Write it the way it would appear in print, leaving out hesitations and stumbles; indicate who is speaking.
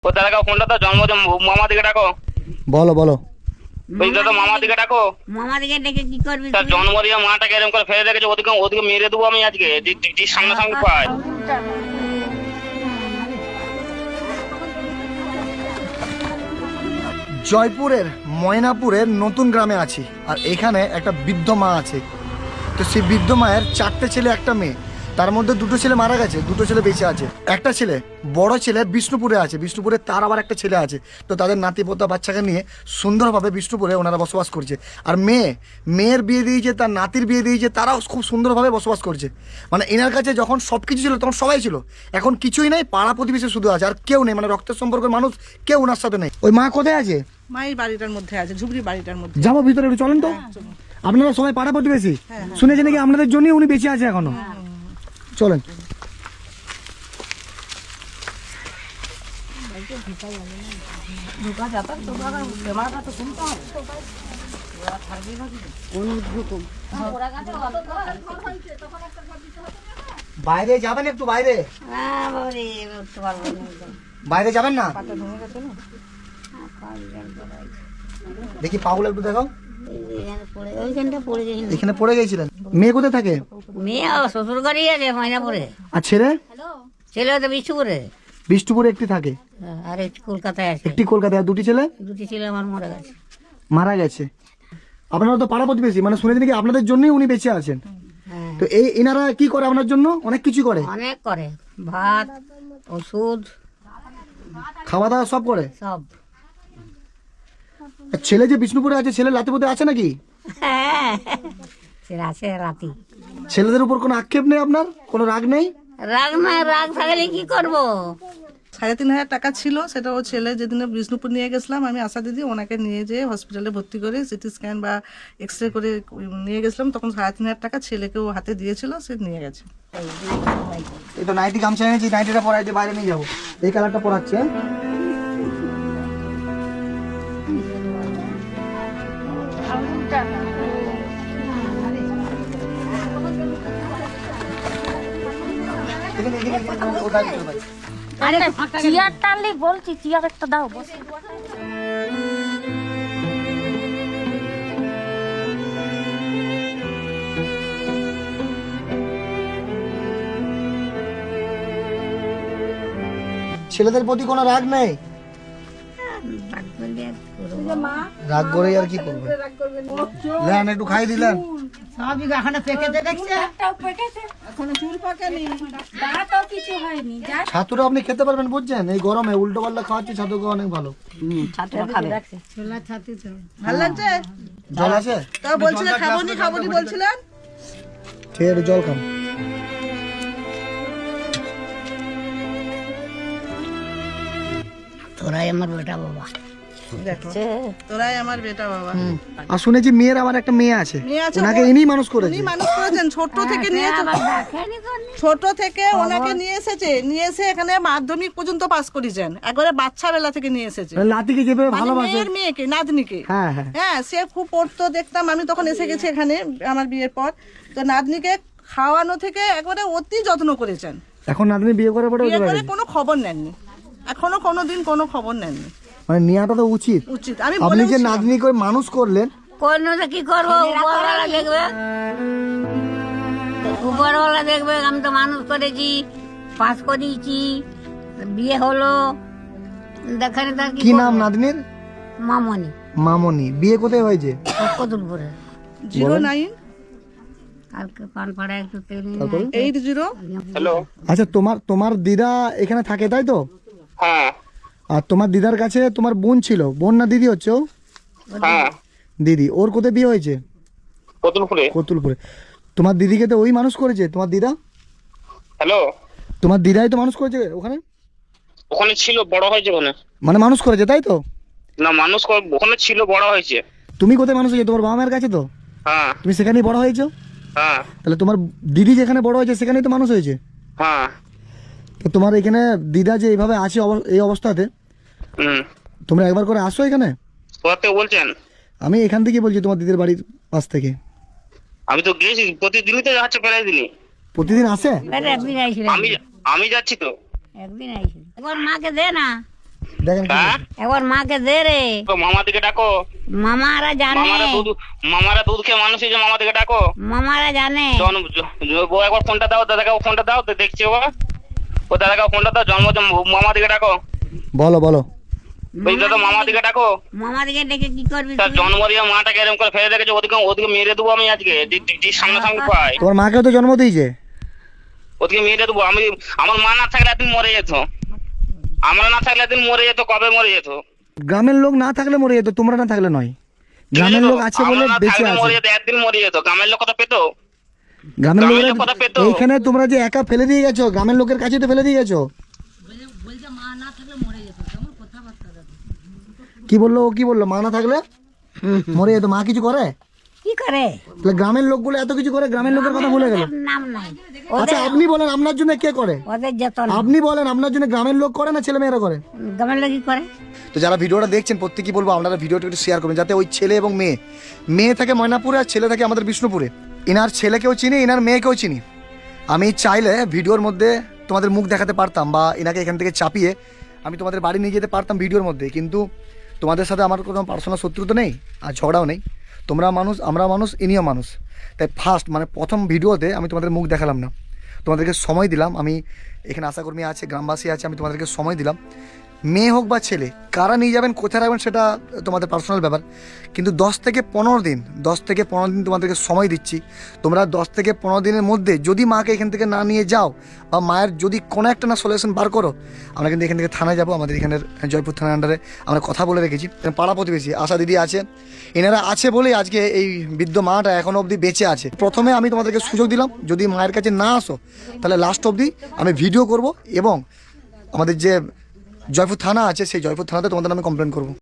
Speaker 1: ও দাদা ফোনটা তো জন্মদিন মামা দিকে ডাকো।
Speaker 2: বলো বলো।
Speaker 1: বুঝলি তো মামা দিকে ডাকো।
Speaker 3: মামা দিকে ডেকে কি করবি
Speaker 1: তার জন্মদিনে মাটাকে এরকম করে ফেলে রেখেছে, ওদিকে ওদিকে মেরে দেবো আমি আজকে সামনাসামনি পাই।
Speaker 2: জয়পুরের ময়নাপুরের নতুন গ্রামে আছি, আর এখানে একটা বৃদ্ধ মা আছে। তো সেই বৃদ্ধ মায়ের 4টে ছেলে একটা মেয়ে, তার মধ্যে 2টো ছেলে মারা গেছে, 2টো ছেলে বেঁচে আছে। একটা ছেলে বড় ছেলে বিষ্ণুপুরে আছে, বিষ্ণুপুরে তার আবার একটা ছেলে আছে। তো তাদের নাতি পোতা বাচ্চাকে নিয়ে সুন্দরভাবে বিষ্ণুপুরে ওনারা বসবাস করছে। আর মেয়ের বিয়ে দিয়েছে, তার নাতির বিয়ে দিয়েছে, তারাও খুব সুন্দরভাবে বসবাস করছে। মানে এনার কাছে যখন সব কিছু ছিল তখন সবাই ছিল, এখন কিছুই নেই, পাড়া প্রতিবেশী শুধু আছে, আর কেউ নেই, মানে রক্তের সম্পর্কের মানুষ কেউ ওনার সাথে নেই। ওই মা কোথায় আছে?
Speaker 4: মায়ের বাড়িটার মধ্যে আছে, ঝুবড়ি বাড়িটার মধ্যে।
Speaker 2: যাবো ভিতরে একটু, চলেন তো। আপনারা সবাই পাড়া প্রতিবেশী, শুনেছি নাকি আপনাদের জন্যই উনি বেঁচে আছে এখনো। চলেন। বাইরে যাবেন একটু, বাইরে বাইরে যাবেন না? দেখি পাগুলো একটু দেখাও। এখানে পড়ে গেছিলেন। মেয়ে কোথায় থাকে?
Speaker 3: মেয়ে শ্বশুর বাড়ি আছে ময়নাপুরে।
Speaker 2: আর ছেলে?
Speaker 3: ছেলে তো বিষ্ণুপুরে।
Speaker 2: বিষ্ণুপুরে একটি থাকে,
Speaker 3: আর একটি কলকাতায় আছে।
Speaker 2: একটি কলকাতায়। আর 2টি ছেলে?
Speaker 3: 2টি ছেলে আমার মারা গেছে।
Speaker 2: মারা গেছে। আপনারা তো পাড়া প্রতিবেশী, মানে শুনেছি নাকি আপনাদের জন্যই উনি বেঁচে আছেন।
Speaker 3: হ্যাঁ,
Speaker 2: তো এই এনারা কি করে আপনার জন্য? অনেক কিছু করে,
Speaker 3: অনেক করে, ভাত, ওষুধ,
Speaker 2: খাওয়া দাওয়া সব করে।
Speaker 3: সব।
Speaker 2: আর ছেলে যে বিষ্ণুপুরে আছে, ছেলে লাতিপতি আছে নাকি?
Speaker 3: হ্যাঁ, সে আছে রাতি।
Speaker 2: ছেলেদের উপর কোনো আক্ষেপ নেই আপনার? কোনো রাগ নেই?
Speaker 3: রাগ না, রাগ থাকলে কি করবো?
Speaker 4: 3,500 টাকা ছিল, সেটা ও ছেলে যেদিন বিষ্ণুপুর নিয়ে গেছিলাম আমি, আশা দিদি ওনাকে নিয়ে যেয়ে হসপিটালে ভর্তি করে সিটি স্ক্যান বা এক্সরে করে নিয়ে গেছিলাম, তখন 3,500 টাকা ছেলেকেও হাতে দিয়েছিল, সে নিয়ে গেছে।
Speaker 2: এই তো নাইটি গামছা এনেছি, নাইটিটা পরাইতে বাইরে নিয়ে যাবো। এই কালারটা পরাচ্ছে।
Speaker 5: আরে চেয়ার টানলে বলছি, চেয়ার একটা দাও বসে।
Speaker 2: ছেলেদের প্রতি কোনো রাগ নেই? রাগ করে আর কি করবে? লেন একটু খাই দিলেন। ছাতুটা আপনি খেতে পারবেন, বুঝছেন? এই গরমে উল্টো পাল্টা খাওয়াচ্ছি, ছাতুকে অনেক ভালো।
Speaker 4: ভালো লাগছে?
Speaker 2: জল আছে?
Speaker 4: তা বলছিলেন খাবনি বলছিলেন।
Speaker 2: ঠিক আছে, জল খান।
Speaker 3: তোরাই আমার বেটা বাবা।
Speaker 4: তোরাই আমার বেটা বাবা।
Speaker 2: আর শুনেছি মেয়ের আমার একটা মেয়ে আছে,
Speaker 4: মেয়ে আছে,
Speaker 2: ওনাকে ইনি মানুষ করেছে।
Speaker 4: উনি মানুষ করেছেন, ছোট থেকে নিয়ে ছোট থেকে ওনাকে নিয়ে এসেছে, নিয়ে এসে এখানে মাধ্যমিক পর্যন্ত পাস করেছেন, একবারে বাচ্চা বেলা থেকে নিয়ে এসেছে।
Speaker 2: লাতিকে যেভাবে
Speaker 4: মানে
Speaker 2: ভালোবাসে।
Speaker 4: মেয়ের মেয়েকে, নাতনিকে।
Speaker 2: হ্যাঁ হ্যাঁ।
Speaker 4: হ্যাঁ, সে খুব পড়তো, দেখতাম আমি তখন এসে গেছি এখানে আমার বিয়ের পর। তো নাতনিকে খাওয়ানো থেকে একবারে অতি যত্ন করেছেন।
Speaker 2: এখন নাতনি বিয়ে করার পরে
Speaker 4: বিয়ে করে কোনো খবর নেননি, এখনো কোনোদিন কোনো খবর নেননি।
Speaker 2: মানে নেওয়াটা তো উচিত।
Speaker 4: আমি
Speaker 2: আপনি যে নাতনি করে মানুষ করলেন,
Speaker 3: কোন কি করবো? উপরওয়ালা দেখবে, উপরওয়ালা দেখবে। আমি তো মানুষ করেছি, পাস করিয়েছি, বিয়ে হলো। দেখানে তার
Speaker 2: কি নাম নাতনির?
Speaker 3: মামনি।
Speaker 2: মামনি। বিয়ে কোথায় হয়েছে?
Speaker 3: কতুলপুরে।
Speaker 4: 09
Speaker 3: কালকে পানপাড়া একটু তেল
Speaker 4: 80।
Speaker 1: হ্যালো।
Speaker 2: আচ্ছা, তোমার দিদা এখানে থাকে তাই তো?
Speaker 1: হ্যাঁ
Speaker 2: আর তোমার দিদার কাছে তোমার বোন ছিল, বোন না দিদি হচ্ছে ও?
Speaker 1: হ্যাঁ।
Speaker 2: দিদি। ওর কোথায় বিয়ে হয়েছে?
Speaker 1: কতুলপুরে।
Speaker 2: কতুলপুরে। তোমার দিদিকে তো ওই মানুষ করেছে, তোমার দিদা?
Speaker 1: হ্যালো।
Speaker 2: তোমার দিদাই তো মানুষ করেছে ওখানে?
Speaker 1: ওখানে ছিল, বড় হয়েছে ওখানে।
Speaker 2: মানে মানুষ করেছে তাই তো?
Speaker 1: না, মানুষ ওখানে ছিল, বড় হয়েছে।
Speaker 2: তুমি কোথায় মানুষ হয়েছে? তোমার বাবা মায়ের কাছে তো?
Speaker 1: হ্যাঁ
Speaker 2: তুমি সেখানেই বড় হয়েছো?
Speaker 1: হ্যাঁ
Speaker 2: তাহলে তোমার দিদি যেখানে বড় হয়েছে সেখানেই তো মানুষ হয়েছে।
Speaker 1: হ্যাঁ।
Speaker 2: তো তোমার এখানে দিদা যে এইভাবে আছে এই অবস্থাতে, তোমরা একবার করে আসো এখানে।
Speaker 1: কোথা থেকে বলছেন?
Speaker 2: আমি এখান থেকে বলছি, তোমার দিদির বাড়ির পাশ থেকে।
Speaker 1: আমি তো গেছি, প্রতিদিনই তো যাচ্ছে, প্রায় দিনই।
Speaker 2: প্রতিদিন আসে?
Speaker 3: একদিন আইছিল,
Speaker 1: আমি যাচ্ছি তো।
Speaker 3: একদিন আইছিল। একবার মাকে দে না।
Speaker 2: দেখেন কি
Speaker 1: হ্যাঁ
Speaker 2: বলছে।
Speaker 3: একবার মাকে দে রে,
Speaker 1: তো মামাদিকে ডাকো।
Speaker 3: মামারা জানে,
Speaker 1: মামারা দুধ খেয়ে মানুষ হয়েছে, মামাদিকে ডাকো।
Speaker 3: মামারা জানে।
Speaker 1: ও একবার ফোনটা দাও, দাদাকে ফোনটা দাও, দেখছি ও দাদাকে ফোনটা দাও, মামাদিকে ডাকো।
Speaker 2: বলো বলো।
Speaker 1: ওই দাদা মামাদিকে ডাকো।
Speaker 3: মামাদিকে ডেকে কি করবি
Speaker 1: তার
Speaker 3: তুই?
Speaker 1: জন্ম দিয়ে মাটাকে এরকম করে ফেলে রেখেছে, ওদিকে মেরে দেবো আমি আজকে, যে সামনাসামনি পাই
Speaker 2: তোমার মাকেও তো জন্ম দিয়েছে।
Speaker 1: ওদিকে মেরে দেবো আমি। আমার মা না থাকলে একদিন মরে যেত, আমরা না থাকলে একদিন মরে যেত, কবে মরে যেত।
Speaker 2: গ্রামের লোক না থাকলে মরে যেত, তোমরা না থাকলে নয়। গ্রামের লোক আছে বলে
Speaker 1: আমরা না
Speaker 2: বেঁচে
Speaker 1: থাকলে মরে
Speaker 2: আছে।
Speaker 1: যেত, একদিন মরে যেত। গ্রামের লোক কথা পেতো,
Speaker 2: গ্রামের
Speaker 1: গ্রামের
Speaker 2: লোকেরা
Speaker 1: লোক কথা পেতো।
Speaker 2: এইখানে তোমরা যে একা ফেলে দিয়ে গেছো, গ্রামের লোকের কাছে তো ফেলে দিয়ে গেছো। কি বললো ও, কি বললো? মা না থাকলে মরে যেত। মা কিছু করে?
Speaker 3: কি করে?
Speaker 2: তাহলে গ্রামের লোকগুলো এত কিছু করে, গ্রামের লোকের কথা ভুলে গেল।
Speaker 3: নাম নাই
Speaker 2: আচ্ছা আপনি বলেন আপনার জন্য কে করে?
Speaker 3: ওদের যতন।
Speaker 2: আপনি বলেন আপনার জন্য গ্রামের লোক করে না ছেলে মেয়েরা করে?
Speaker 3: গ্রামের লোক কি করে?
Speaker 2: তো যারা ভিডিওটা দেখছেন প্রত্যেকেই বলবো আপনারা ভিডিওটা একটু শেয়ার করবেন, যাতে ওই ছেলে এবং মেয়ে থাকে ময়নাপুরে আর ছেলে থাকে আমাদের বিষ্ণুপুরে। ইনার ছেলেকেও চিনি, ইনার মেয়েকেও চিনি। আমি চাইলে ভিডিওর মধ্যে তোমাদের মুখ দেখাতে পারতাম বা ইনাকে এখান থেকে চাপিয়ে আমি তোমাদের বাড়ি নিয়ে যেতে পারতাম ভিডিওর মধ্যে, কিন্তু তোমাদের সাথে আমার কোনো পার্সোনাল শত্রুতা নেই আর ঝগড়াও নেই। তোমরা মানুষ, আমরা মানুষ, ইনিও মানুষ। তাই প্রথম ভিডিওতে আমি তোমাদের মুখ দেখালাম না, তোমাদেরকে সময় দিলাম। আমি এখানে আশাকর্মী আছে, গ্রামবাসী আছে, আমি তোমাদেরকে সময় দিলাম। মেয়ে হোক বা ছেলে, কারা নিয়ে যাবেন, কোথায় রাখবেন, সেটা তোমাদের পার্সোনাল ব্যাপার। কিন্তু 10 থেকে 15 দিন তোমাদেরকে সময় দিচ্ছি। তোমরা 10 থেকে 15 দিনের মধ্যে যদি মাকে এখান থেকে না নিয়ে যাও বা মায়ের যদি কোনো একটা না সলিউশন বার করো, আমরা কিন্তু এখান থেকে থানায় যাবো। আমাদের এখানের জয়পুর থানার আন্ডারে আমরা কথা বলে রেখেছি। পাড়া প্রতিবেশী আশা দিদি আছে, এনারা আছে বলেই আজকে এই বৃদ্ধ মাটা এখনো অবধি বেঁচে আছে। প্রথমে আমি তোমাদেরকে সুযোগ দিলাম, যদি মায়ের কাছে না আসো তাহলে লাস্ট অবধি আমি ভিডিও করব এবং আমাদের যে জয়পুর থানা আছে সেই জয়পুর থানাতে তোমাদের আমি কমপ্লেন করবো।